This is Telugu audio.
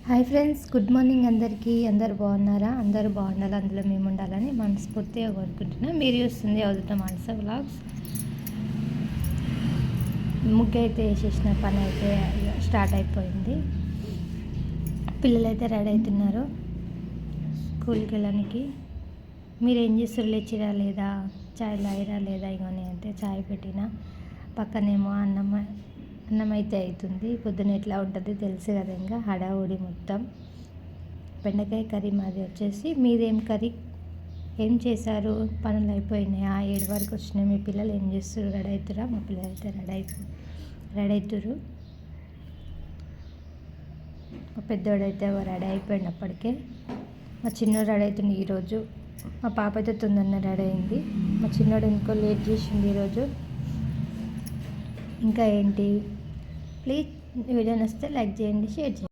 హాయ్ ఫ్రెండ్స్, గుడ్ మార్నింగ్ అందరికీ. అందరు బాగున్నారా? అందరూ బాగుండాలి, అందులో మేము ఉండాలని మనస్ఫూర్తిగా కోరుకుంటున్నాం. మీరు చూస్తుంది అవుతున్న మానస వ్లాగ్స్. ముగ్గు అయితే వేసేసిన, పని అయితే స్టార్ట్ అయిపోయింది. పిల్లలైతే రెడీ అవుతున్నారు స్కూల్కి వెళ్ళడానికి. మీరు ఏం చేస్తారు? లేచిరా లేదా? చాయ్ తాగిరా లేదా? ఇవన్నీ అంటే చాయ్ పెట్టిన, పక్కనేమో అన్నం అయితే అవుతుంది. పొద్దున ఎట్లా ఉంటుంది తెలుసు కదా. ఇంకా హడావుడి మొత్తం. బెండకాయ కర్రీ మాది వచ్చేసి. మీదేం కర్రీ? ఏం చేశారు? పనులు అయిపోయినాయా? 7 వరకు వచ్చినాయి. మీ పిల్లలు ఏం చేస్తారు? రెడీ అవుతురా? మా పిల్లలు అయితే రెడీ అవుతురు. మా పెద్దోడైతే రెడీ అయిపోయింది అప్పటికే. మా చిన్నోడు రెడీ అవుతుంది ఈరోజు. మా పాప అయితే తొందరనే రెడీ అయింది. మా చిన్నోడు ఇంకో లేట్ చేసింది ఈరోజు. ఇంకా ఏంటి? ప్లీజ్ వీడియో నచ్చితే లైక్ చేయండి, షేర్ చేయండి.